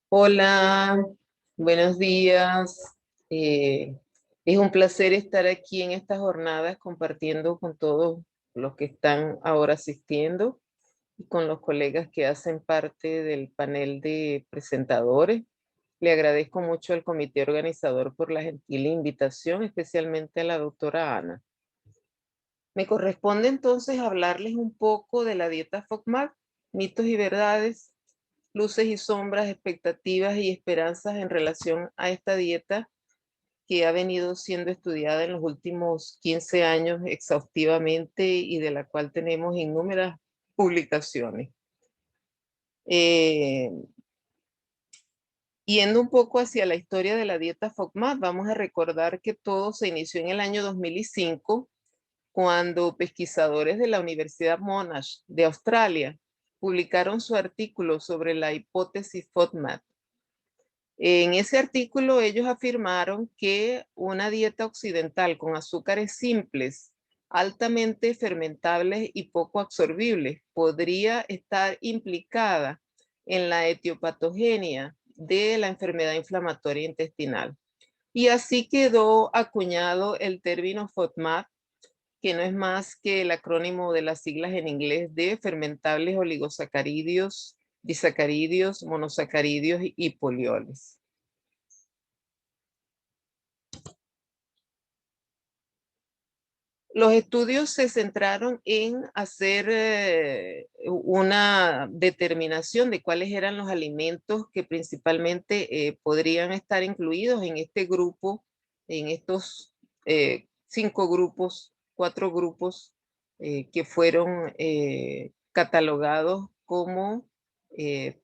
Hola, buenos días. Eh, es un placer estar aquí en estas jornadas compartiendo con todos los que están ahora asistiendo y con los colegas que hacen parte del panel de presentadores. Le agradezco mucho al comité organizador por la gentil invitación, especialmente a la doctora Ana. Me corresponde entonces hablarles un poco de la dieta FODMAP, mitos y verdades, luces y sombras, expectativas y esperanzas en relación a esta dieta que ha venido siendo estudiada en los últimos 15 años exhaustivamente y de la cual tenemos innumerables publicaciones. Eh, Yendo un poco hacia la historia de la dieta FODMAP, vamos a recordar que todo se inició en el año 2005 cuando pesquisadores de la Universidad Monash de Australia publicaron su artículo sobre la hipótesis FODMAP. En ese artículo ellos afirmaron que una dieta occidental con azúcares simples, altamente fermentables y poco absorbibles podría estar implicada en la etiopatogenia de la enfermedad inflamatoria intestinal. Y así quedó acuñado el término FODMAP, que no es más que el acrónimo de las siglas en inglés de fermentables oligosacáridos, disacáridos, monosacáridos y polioles. Los estudios se centraron en hacer una determinación de cuáles eran los alimentos que principalmente podrían estar incluidos en este grupo, en estos 5 grupos, 4 grupos que fueron catalogados como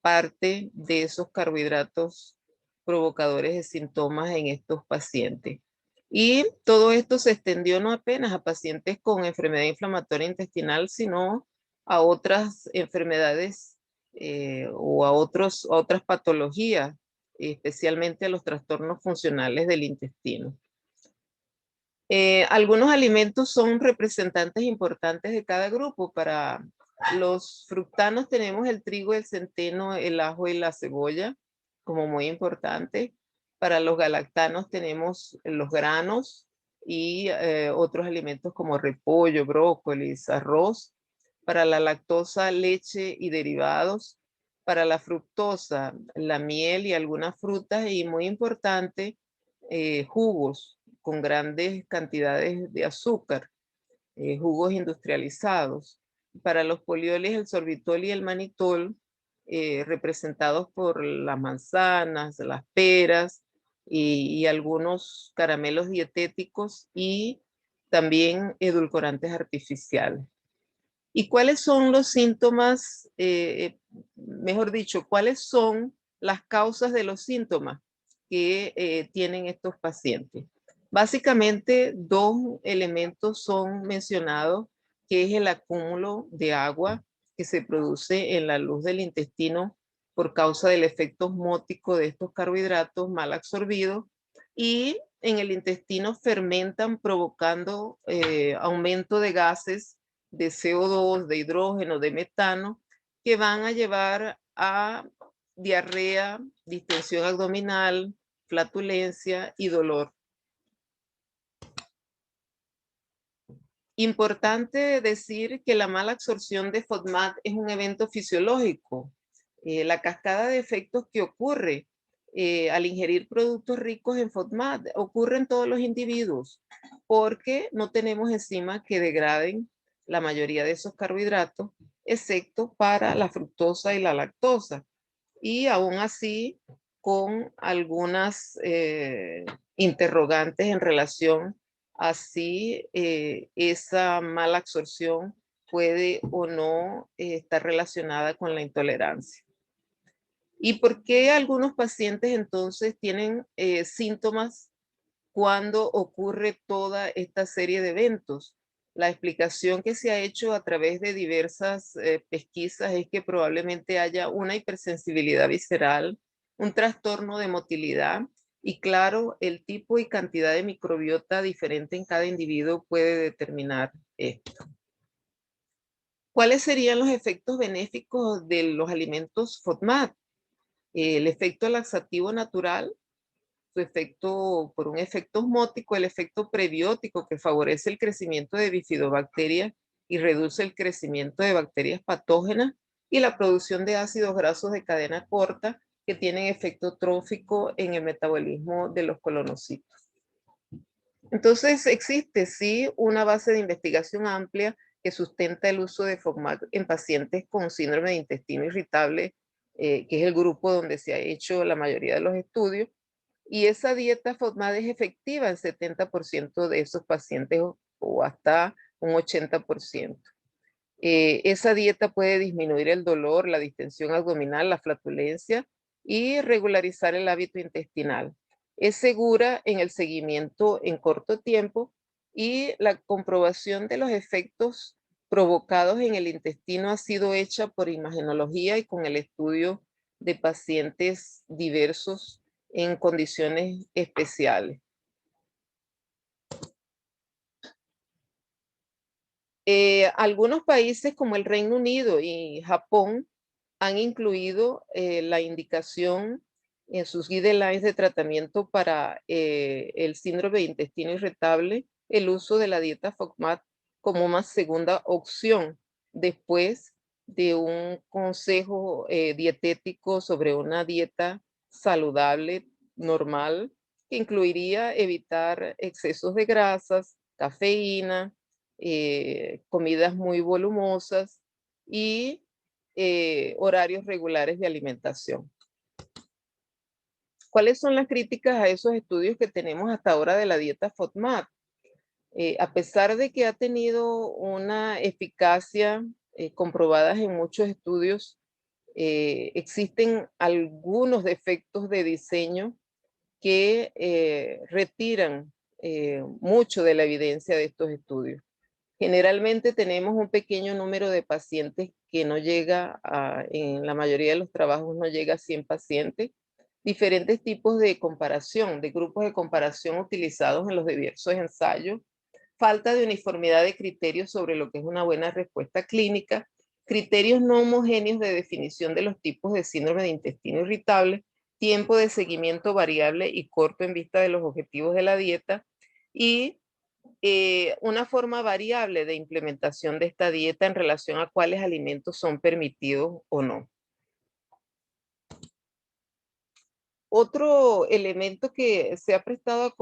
parte de esos carbohidratos provocadores de síntomas en estos pacientes. Y todo esto se extendió no apenas a pacientes con enfermedad inflamatoria intestinal, sino a otras enfermedades o a otras patologías, especialmente a los trastornos funcionales del intestino. Algunos alimentos son representantes importantes de cada grupo. Para los fructanos tenemos el trigo, el centeno, el ajo y la cebolla como muy importantes. Para los galactanos tenemos los granos y otros alimentos como repollo, brócolis, arroz. Para la lactosa, leche y derivados. Para la fructosa, la miel y algunas frutas. Y muy importante, jugos con grandes cantidades de azúcar, jugos industrializados. Para los polioles, el sorbitol y el manitol, representados por las manzanas, las peras y algunos caramelos dietéticos y también edulcorantes artificiales. ¿Y cuáles son los síntomas, mejor dicho, cuáles son las causas de los síntomas que tienen estos pacientes? Básicamente, 2 elementos son mencionados, que es el acúmulo de agua que se produce en la luz del intestino por causa del efecto osmótico de estos carbohidratos mal absorbidos, y en el intestino fermentan provocando aumento de gases de CO2, de hidrógeno, de metano, que van a llevar a diarrea, distensión abdominal, flatulencia y dolor. Importante decir que la mala absorción de FODMAP es un evento fisiológico. La cascada de efectos que ocurre al ingerir productos ricos en FODMAP ocurre en todos los individuos porque no tenemos enzimas que degraden la mayoría de esos carbohidratos, excepto para la fructosa y la lactosa. Y aún así, con algunas interrogantes en relación a si esa mala absorción puede o no estar relacionada con la intolerancia. ¿Y por qué algunos pacientes entonces tienen síntomas cuando ocurre toda esta serie de eventos? La explicación que se ha hecho a través de diversas pesquisas es que probablemente haya una hipersensibilidad visceral, un trastorno de motilidad y claro, el tipo y cantidad de microbiota diferente en cada individuo puede determinar esto. ¿Cuáles serían los efectos benéficos de los alimentos FODMAP? El efecto laxativo natural, su efecto, por un efecto osmótico, el efecto prebiótico que favorece el crecimiento de bifidobacterias y reduce el crecimiento de bacterias patógenas, y la producción de ácidos grasos de cadena corta que tienen efecto trófico en el metabolismo de los colonocitos. Entonces existe sí una base de investigación amplia que sustenta el uso de FODMAP en pacientes con síndrome de intestino irritable, que es el grupo donde se ha hecho la mayoría de los estudios, y esa dieta FODMAP es efectiva en 70% de esos pacientes o hasta un 80%. Esa dieta puede disminuir el dolor, la distensión abdominal, la flatulencia y regularizar el hábito intestinal. Es segura en el seguimiento en corto tiempo, y la comprobación de los efectos provocados en el intestino ha sido hecha por imagenología y con el estudio de pacientes diversos en condiciones especiales. Algunos países como el Reino Unido y Japón han incluido la indicación en sus guidelines de tratamiento para el síndrome de intestino irritable, el uso de la dieta FODMAP como una segunda opción después de un consejo dietético sobre una dieta saludable, normal, que incluiría evitar excesos de grasas, cafeína, comidas muy volumosas y horarios regulares de alimentación. ¿Cuáles son las críticas a esos estudios que tenemos hasta ahora de la dieta FODMAP? A pesar de que ha tenido una eficacia comprobada en muchos estudios, existen algunos defectos de diseño que retiran mucho de la evidencia de estos estudios. Generalmente tenemos un pequeño número de pacientes que no llega en la mayoría de los trabajos no llega a 100 pacientes. Diferentes tipos de comparación, de grupos de comparación utilizados en los diversos ensayos. Falta de uniformidad de criterios sobre lo que es una buena respuesta clínica. Criterios no homogéneos de definición de los tipos de síndrome de intestino irritable. Tiempo de seguimiento variable y corto en vista de los objetivos de la dieta. Y una forma variable de implementación de esta dieta en relación a cuáles alimentos son permitidos o no. Otro elemento que se ha prestado a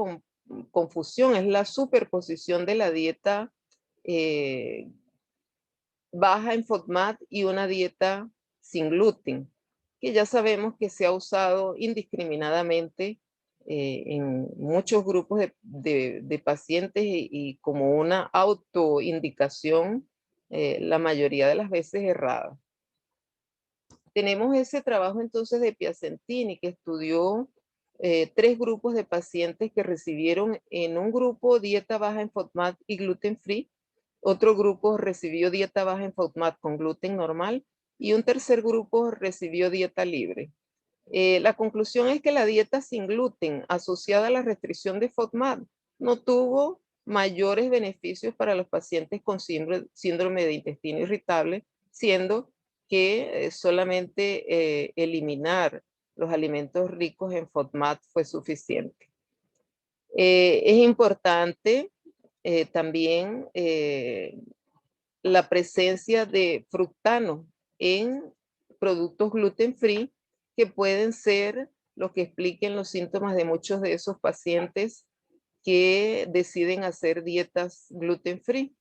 confusión es la superposición de la dieta baja en FODMAP y una dieta sin gluten, que ya sabemos que se ha usado indiscriminadamente en muchos grupos de pacientes y como una autoindicación, la mayoría de las veces errada. Tenemos ese trabajo entonces de Piacentini, que estudió 3 grupos de pacientes que recibieron en un grupo dieta baja en FODMAP y gluten free, otro grupo recibió dieta baja en FODMAP con gluten normal y un tercer grupo recibió dieta libre. La conclusión es que la dieta sin gluten asociada a la restricción de FODMAP no tuvo mayores beneficios para los pacientes con síndrome de intestino irritable, siendo que solamente eliminar los alimentos ricos en FODMAP fue suficiente. Es importante también la presencia de fructano en productos gluten free, que pueden ser los que expliquen los síntomas de muchos de esos pacientes que deciden hacer dietas gluten free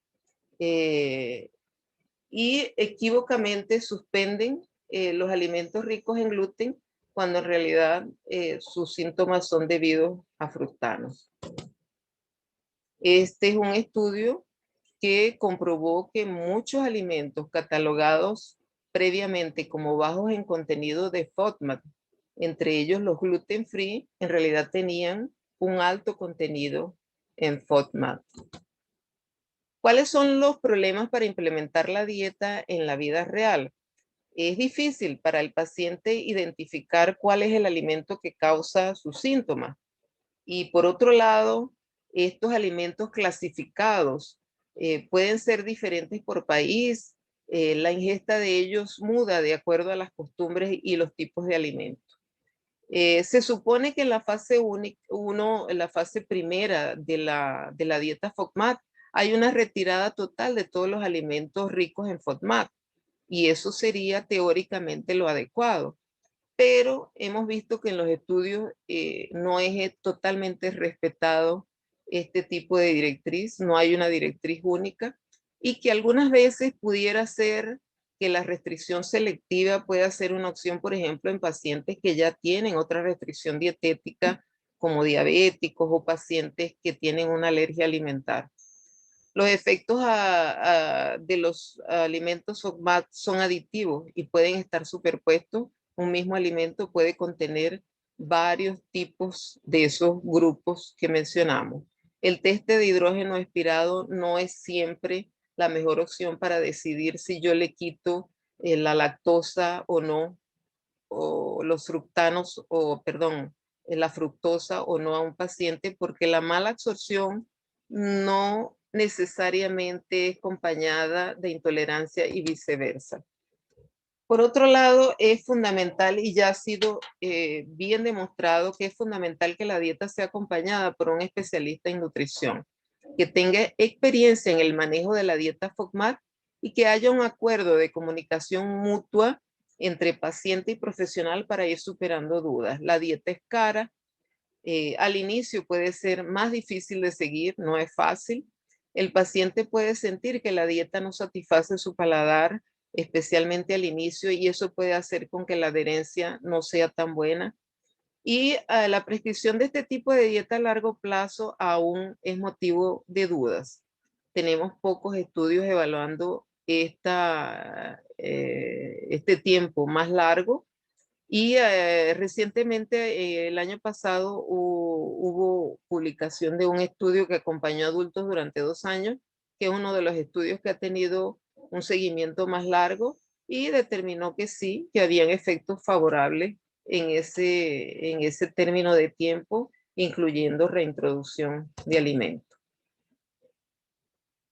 y equívocamente suspenden los alimentos ricos en gluten cuando en realidad sus síntomas son debidos a fructanos. Este es un estudio que comprobó que muchos alimentos catalogados previamente como bajos en contenido de FODMAP, entre ellos los gluten free, en realidad tenían un alto contenido en FODMAP. ¿Cuáles son los problemas para implementar la dieta en la vida real? Es difícil para el paciente identificar cuál es el alimento que causa sus síntomas. Y por otro lado, estos alimentos clasificados pueden ser diferentes por país. La ingesta de ellos muda de acuerdo a las costumbres y los tipos de alimentos. Se supone que en la fase 1, en la fase primera de la dieta FODMAP, hay una retirada total de todos los alimentos ricos en FODMAP y eso sería teóricamente lo adecuado. Pero hemos visto que en los estudios no es totalmente respetado este tipo de directriz, no hay una directriz única y que algunas veces pudiera ser que la restricción selectiva pueda ser una opción, por ejemplo, en pacientes que ya tienen otra restricción dietética, como diabéticos o pacientes que tienen una alergia alimentar. Los efectos de los alimentos FODMAP son aditivos y pueden estar superpuestos. Un mismo alimento puede contener varios tipos de esos grupos que mencionamos. El teste de hidrógeno expirado no es siempre la mejor opción para decidir si yo le quito la lactosa o no, o los fructanos, o perdón, la fructosa o no a un paciente, porque la mala absorción no necesariamente es acompañada de intolerancia y viceversa. Por otro lado, es fundamental y ya ha sido bien demostrado que es fundamental que la dieta sea acompañada por un especialista en nutrición, que tenga experiencia en el manejo de la dieta FODMAP y que haya un acuerdo de comunicación mutua entre paciente y profesional para ir superando dudas. La dieta es cara, al inicio puede ser más difícil de seguir, no es fácil. El paciente puede sentir que la dieta no satisface su paladar, especialmente al inicio, y eso puede hacer con que la adherencia no sea tan buena. Y la prescripción de este tipo de dieta a largo plazo aún es motivo de dudas. Tenemos pocos estudios evaluando este tiempo más largo y recientemente, el año pasado, hubo publicación de un estudio que acompañó a adultos durante 2 años, que es uno de los estudios que ha tenido un seguimiento más largo y determinó que sí, que habían efectos favorables en ese término de tiempo, incluyendo reintroducción de alimentos.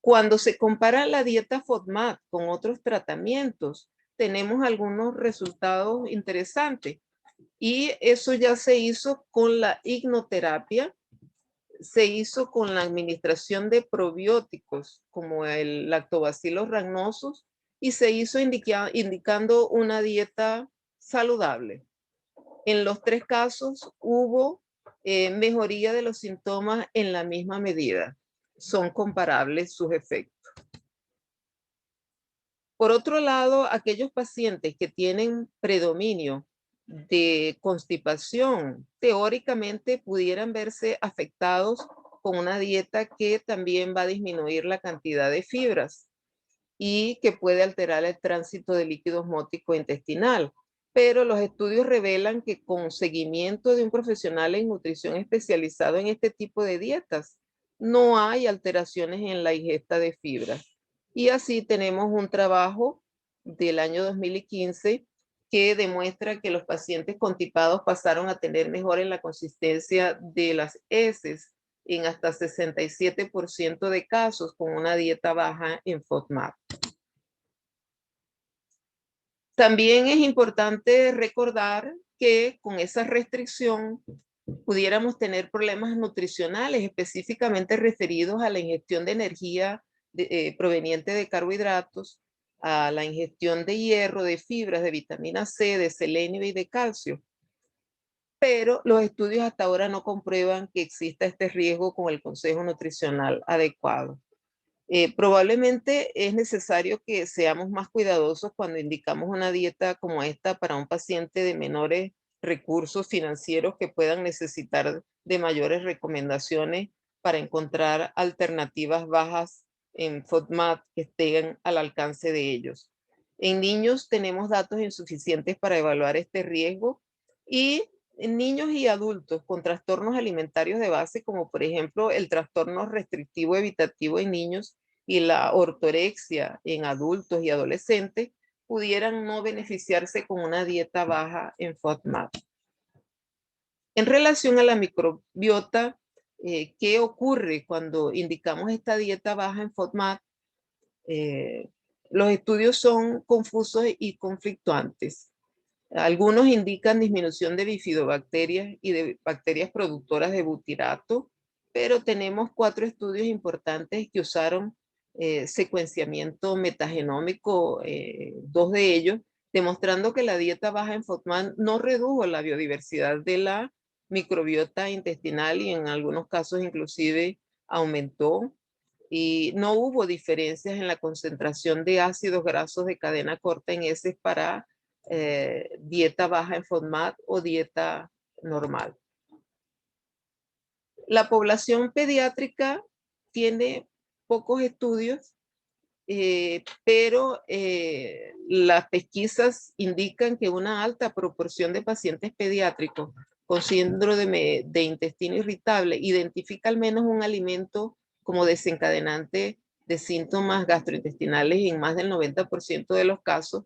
Cuando se compara la dieta FODMAP con otros tratamientos, tenemos algunos resultados interesantes. Y eso ya se hizo con la hipnoterapia, se hizo con la administración de probióticos como el lactobacillus rhamnosus y se hizo indicando una dieta saludable. En los 3 casos hubo mejoría de los síntomas en la misma medida. Son comparables sus efectos. Por otro lado, aquellos pacientes que tienen predominio de constipación, teóricamente pudieran verse afectados con una dieta que también va a disminuir la cantidad de fibras y que puede alterar el tránsito de líquido osmótico intestinal. Pero los estudios revelan que con seguimiento de un profesional en nutrición especializado en este tipo de dietas, no hay alteraciones en la ingesta de fibras. Y así tenemos un trabajo del año 2015 que demuestra que los pacientes constipados pasaron a tener mejor en la consistencia de las heces en hasta 67% de casos con una dieta baja en FODMAP. También es importante recordar que con esa restricción pudiéramos tener problemas nutricionales específicamente referidos a la ingestión de energía proveniente de carbohidratos, a la ingestión de hierro, de fibras, de vitamina C, de selenio y de calcio. Pero los estudios hasta ahora no comprueban que exista este riesgo con el consejo nutricional adecuado. Probablemente es necesario que seamos más cuidadosos cuando indicamos una dieta como esta para un paciente de menores recursos financieros que puedan necesitar de mayores recomendaciones para encontrar alternativas bajas en FODMAP que estén al alcance de ellos. En niños tenemos datos insuficientes para evaluar este riesgo y en niños y adultos con trastornos alimentarios de base, como por ejemplo el trastorno restrictivo evitativo en niños y la ortorexia en adultos y adolescentes, pudieran no beneficiarse con una dieta baja en FODMAP. En relación a la microbiota, ¿qué ocurre cuando indicamos esta dieta baja en FODMAP? Los estudios son confusos y conflictuantes. Algunos indican disminución de bifidobacterias y de bacterias productoras de butirato, pero tenemos 4 estudios importantes que usaron secuenciamiento metagenómico, 2 de ellos, demostrando que la dieta baja en FODMAP no redujo la biodiversidad de la microbiota intestinal y en algunos casos inclusive aumentó. Y no hubo diferencias en la concentración de ácidos grasos de cadena corta en heces para dieta baja en FODMAP o dieta normal. La población pediátrica tiene pocos estudios, pero las pesquisas indican que una alta proporción de pacientes pediátricos con síndrome de intestino irritable identifica al menos un alimento como desencadenante de síntomas gastrointestinales en más del 90% de los casos,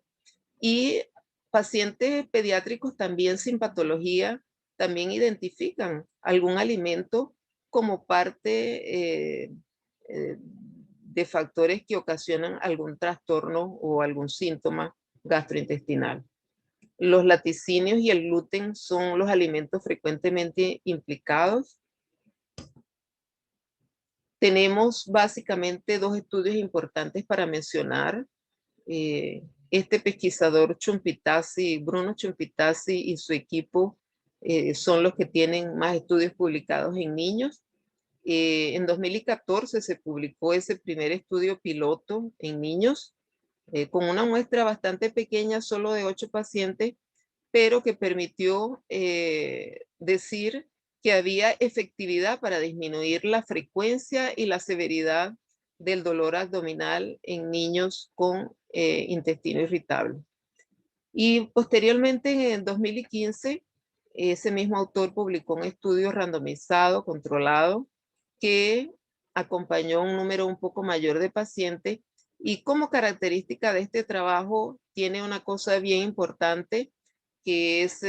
y pacientes pediátricos también sin patología también identifican algún alimento como parte de factores que ocasionan algún trastorno o algún síntoma gastrointestinal. Los laticinios y el gluten son los alimentos frecuentemente implicados. Tenemos básicamente 2 estudios importantes para mencionar. Este pesquisador Bruno Chumpitazzi y su equipo son los que tienen más estudios publicados en niños. En 2014 se publicó ese primer estudio piloto en niños, con una muestra bastante pequeña, solo de 8 pacientes, pero que permitió decir que había efectividad para disminuir la frecuencia y la severidad del dolor abdominal en niños con intestino irritable. Y posteriormente, en 2015, ese mismo autor publicó un estudio randomizado, controlado, que acompañó a un número un poco mayor de pacientes, y como característica de este trabajo tiene una cosa bien importante, que es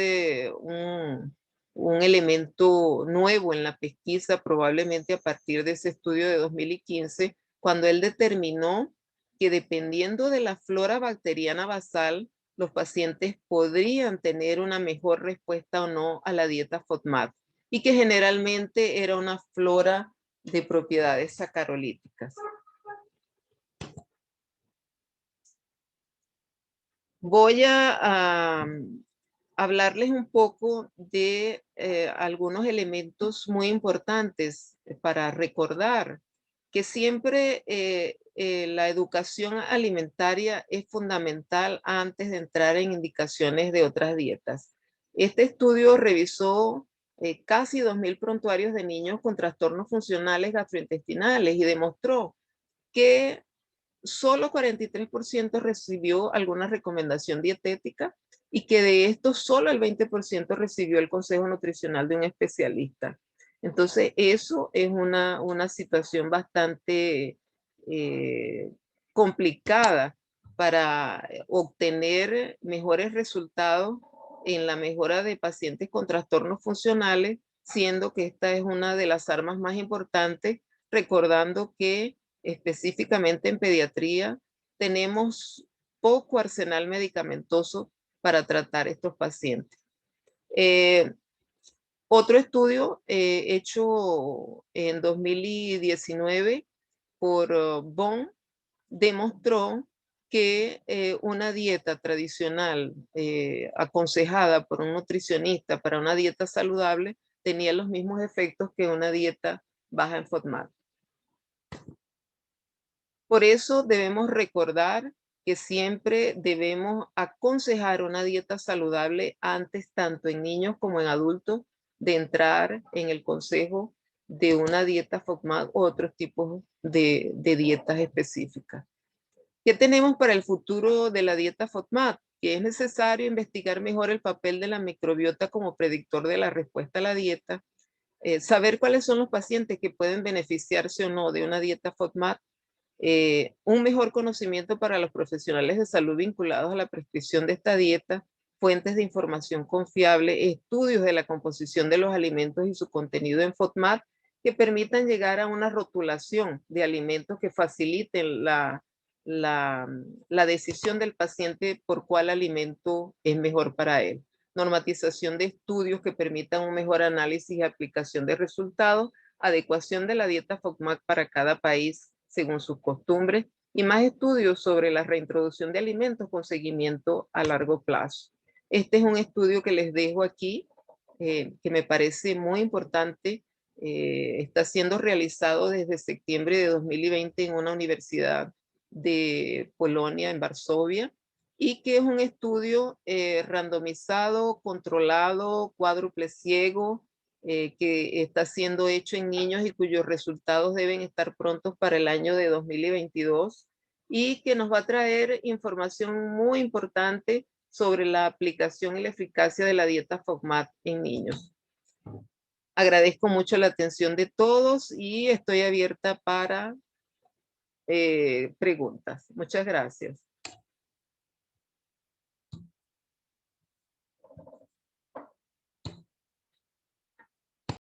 un elemento nuevo en la pesquisa, probablemente a partir de ese estudio de 2015, cuando él determinó que dependiendo de la flora bacteriana basal, los pacientes podrían tener una mejor respuesta o no a la dieta FODMAP, y que generalmente era una flora de propiedades sacarolíticas. Voy a hablarles un poco de algunos elementos muy importantes para recordar que siempre la educación alimentaria es fundamental antes de entrar en indicaciones de otras dietas. Este estudio revisó casi 2.000 prontuarios de niños con trastornos funcionales gastrointestinales y demostró que solo 43% recibió alguna recomendación dietética, y que de esto solo el 20% recibió el consejo nutricional de un especialista. Entonces, eso es una situación bastante complicada para obtener mejores resultados en la mejora de pacientes con trastornos funcionales, siendo que esta es una de las armas más importantes, recordando que específicamente en pediatría tenemos poco arsenal medicamentoso para tratar estos pacientes. Otro estudio hecho en 2019 por Bond demostró que una dieta tradicional aconsejada por un nutricionista para una dieta saludable tenía los mismos efectos que una dieta baja en FODMAP. Por eso debemos recordar que siempre debemos aconsejar una dieta saludable antes, tanto en niños como en adultos, de entrar en el consejo de una dieta FODMAP u otros tipos de dietas específicas. ¿Qué tenemos para el futuro de la dieta FODMAP? Que es necesario investigar mejor el papel de la microbiota como predictor de la respuesta a la dieta, saber cuáles son los pacientes que pueden beneficiarse o no de una dieta FODMAP, un mejor conocimiento para los profesionales de salud vinculados a la prescripción de esta dieta, fuentes de información confiable, estudios de la composición de los alimentos y su contenido en FODMAP que permitan llegar a una rotulación de alimentos que faciliten la la decisión del paciente por cuál alimento es mejor para él. Normatización de estudios que permitan un mejor análisis y aplicación de resultados, adecuación de la dieta FODMAP para cada país según sus costumbres y más estudios sobre la reintroducción de alimentos con seguimiento a largo plazo. Este es un estudio que les dejo aquí, que me parece muy importante. Está siendo realizado desde septiembre de 2020 en una universidad de Polonia, en Varsovia, y que es un estudio randomizado, controlado, cuádruple ciego, que está siendo hecho en niños y cuyos resultados deben estar prontos para el año de 2022 y que nos va a traer información muy importante sobre la aplicación y la eficacia de la dieta FODMAP en niños. Agradezco mucho la atención de todos y estoy abierta para preguntas. Muchas gracias.